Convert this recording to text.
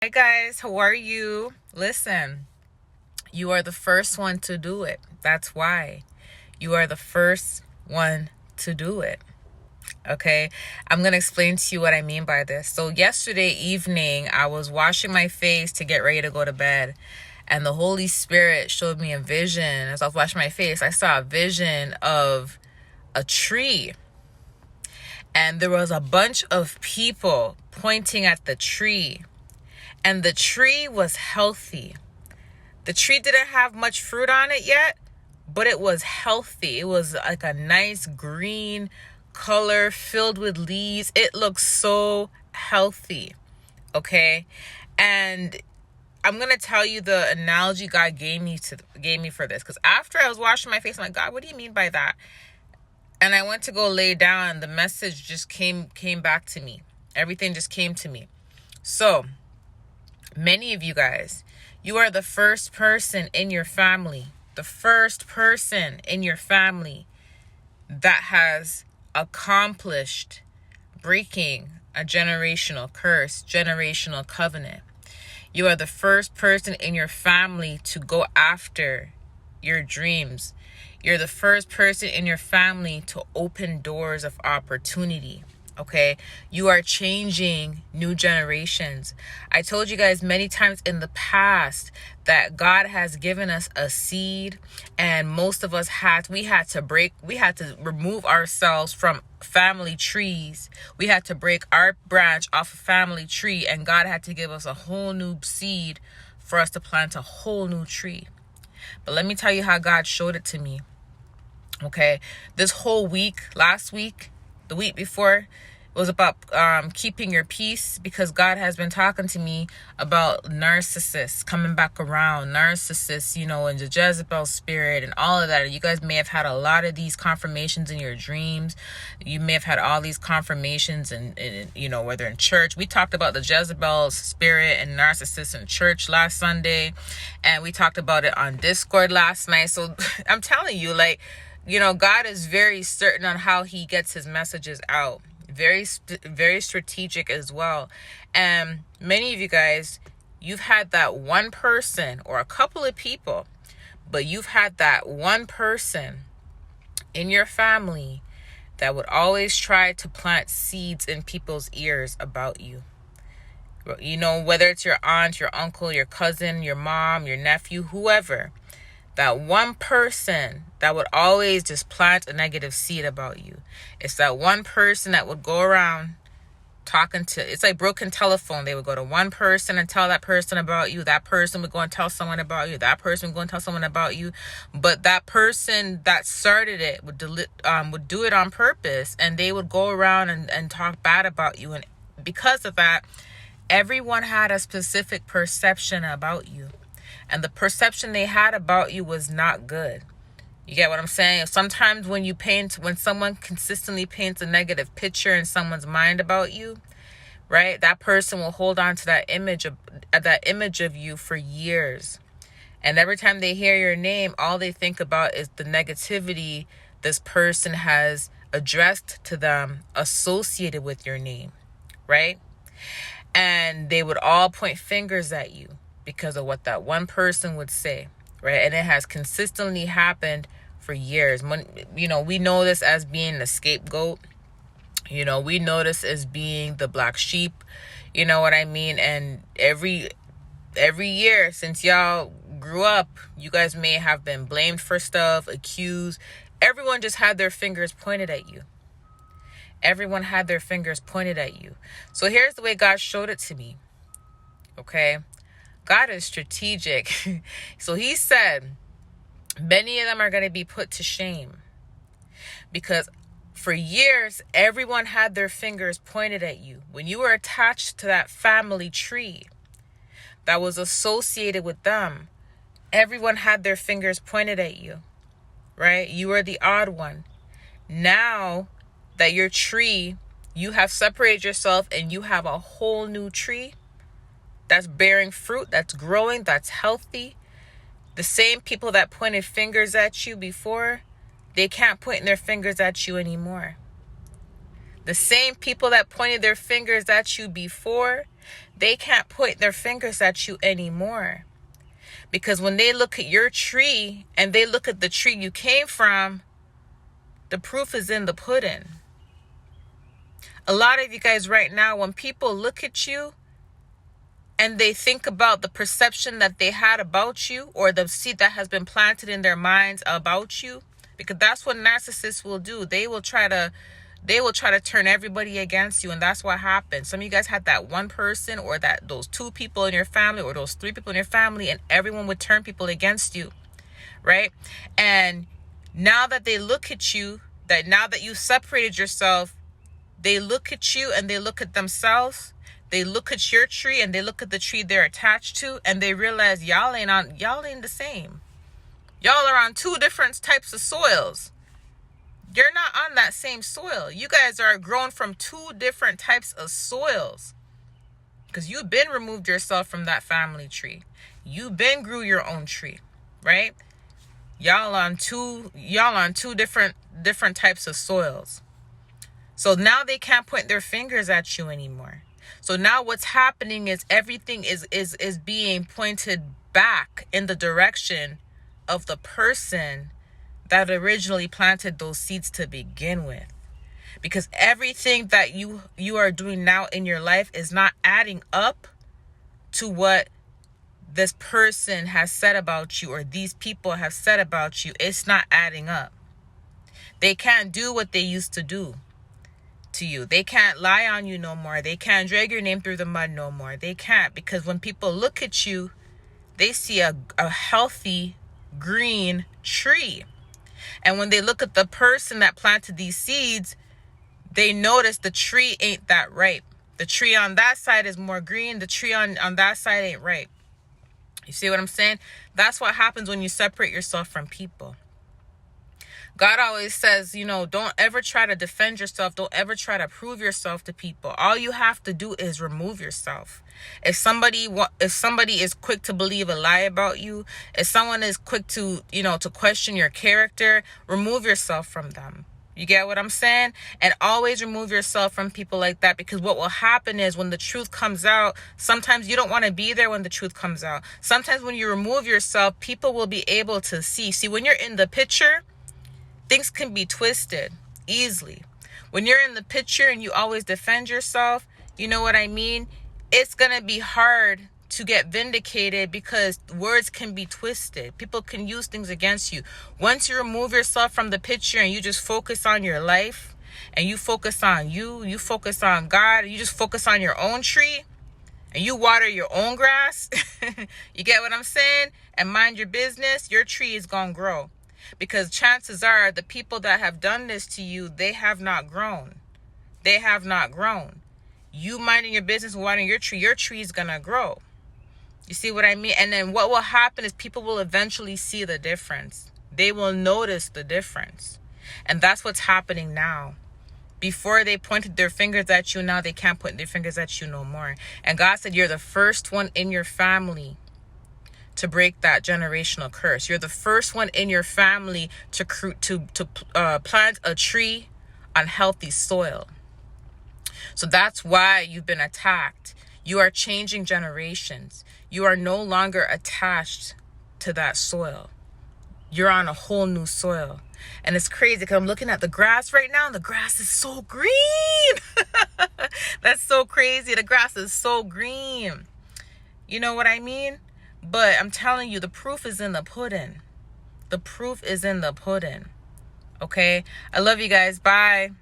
Hey guys, how are you? Listen, you are the first one to do it. That's why. You are the first one to do it. Okay? I'm going to explain to you what I mean by this. So, yesterday evening, I was washing my face to get ready to go to bed. And the Holy Spirit showed me a vision. As I was washing my face, I saw a vision of a tree. And there was a bunch of people pointing at the tree. And the tree was healthy. The tree didn't have much fruit on it yet, but it was healthy. It was like a nice green color filled with leaves. It looked so healthy. Okay? And I'm going to tell you the analogy God gave me for this. Because after I was washing my face, I'm like, God, what do you mean by that? And I went to go lay down. The message just came back to me. Everything just came to me. So, many of you guys, you are the first person in your family, that has accomplished breaking a generational curse, generational covenant. You are the first person in your family to go after your dreams. You're the first person in your family to open doors of opportunity. Okay, you are changing new generations. I told you guys many times in the past that God has given us a seed, and most of us had to remove ourselves from family trees. We had to break our branch off a family tree, and God had to give us a whole new seed for us to plant a whole new tree. But let me tell you how God showed it to me. Okay, this whole week, last week, the week before, it was about keeping your peace, because God has been talking to me about narcissists coming back around, narcissists, and the Jezebel spirit and all of that. You guys may have had a lot of these confirmations in your dreams. You may have had all these confirmations in whether in church. We talked about the Jezebel spirit and narcissists in church last Sunday, and we talked about it on Discord last night. So I'm telling you, God is very certain on how he gets his messages out. Very strategic as well. And many of you guys, you've had that one person or a couple of people, but you've had that one person in your family that would always try to plant seeds in people's ears about you. Whether it's your aunt, your uncle, your cousin, your mom, your nephew, whoever. That one person that would always just plant a negative seed about you. It's that one person that would go around it's like broken telephone. They would go to one person and tell that person about you. That person would go and tell someone about you. That person would go and tell someone about you. But that person that started it would do it on purpose. And they would go around and talk bad about you. And because of that, everyone had a specific perception about you. And the perception they had about you was not good. You get what I'm saying? Sometimes when someone consistently paints a negative picture in someone's mind about you, right? That person will hold on to that image of you for years. And every time they hear your name, all they think about is the negativity this person has addressed to them associated with your name, right? And they would all point fingers at you because of what that one person would say, right? And it has consistently happened for years. We know this as being the scapegoat. We know this as being the black sheep. You know what I mean? And every year since y'all grew up, you guys may have been blamed for stuff, accused. Everyone just had their fingers pointed at you. Everyone had their fingers pointed at you. So here's the way God showed it to me. Okay? God is strategic. So he said, many of them are going to be put to shame. Because for years, everyone had their fingers pointed at you. When you were attached to that family tree that was associated with them, everyone had their fingers pointed at you. Right? You were the odd one. Now that your tree, you have separated yourself and you have a whole new tree that's bearing fruit, that's growing, that's healthy. The same people that pointed fingers at you before, they can't point their fingers at you anymore. The same people that pointed their fingers at you before, They can't point their fingers at you anymore. Because when they look at your tree and they look at the tree you came from, the proof is in the pudding. A lot of you guys right now, when people look at you and they think about the perception that they had about you, or the seed that has been planted in their minds about you, because that's what narcissists will do. They will try to turn everybody against you, and that's what happens. Some of you guys had that one person, or those two people in your family, or those three people in your family, and everyone would turn people against you, right? And now that they look at you, now that you separated yourself, they look at you and they look at themselves. They look at your tree and they look at the tree they're attached to, and they realize y'all ain't the same. Y'all are on two different types of soils. You're not on that same soil. You guys are grown from two different types of soils, because you've been removed yourself from that family tree. You've been grew your own tree, right? Y'all on two different types of soils. So now they can't point their fingers at you anymore. So now what's happening is everything is being pointed back in the direction of the person that originally planted those seeds to begin with. Because everything that you are doing now in your life is not adding up to what this person has said about you, or these people have said about you. It's not adding up. They can't do what they used to do to you. They can't lie on you no more. They can't drag your name through the mud no more. They can't, because when people look at you, they see a healthy green tree. And when they look at the person that planted these seeds, they notice the tree ain't that ripe. The tree on that side is more green. The tree on that side ain't ripe. You see what I'm saying? That's what happens when you separate yourself from people. God always says, don't ever try to defend yourself. Don't ever try to prove yourself to people. All you have to do is remove yourself. If somebody is quick to believe a lie about you, if someone is quick to question your character, remove yourself from them. You get what I'm saying? And always remove yourself from people like that, because what will happen is when the truth comes out, sometimes you don't want to be there when the truth comes out. Sometimes when you remove yourself, people will be able to see. See, when you're in the picture, things can be twisted easily. When you're in the picture and you always defend yourself, you know what I mean? It's going to be hard to get vindicated, because words can be twisted. People can use things against you. Once you remove yourself from the picture and you just focus on your life, and you focus on you focus on God, you just focus on your own tree, and you water your own grass, you get what I'm saying? And mind your business, your tree is going to grow. Because chances are the people that have done this to you, they have not grown. They have not grown. You minding your business and watering your tree is going to grow. You see what I mean? And then what will happen is people will eventually see the difference. They will notice the difference. And that's what's happening now. Before they pointed their fingers at you, now they can't point their fingers at you no more. And God said, you're the first one in your family to break that generational curse. You're the first one in your family to plant a tree on healthy soil. So that's why you've been attacked. You are changing generations. You are no longer attached to that soil. You're on a whole new soil. And it's crazy because I'm looking at the grass right now, and the grass is so green. That's so crazy. The grass is so green. You know what I mean? But I'm telling you, the proof is in the pudding. The proof is in the pudding. Okay? I love you guys. Bye.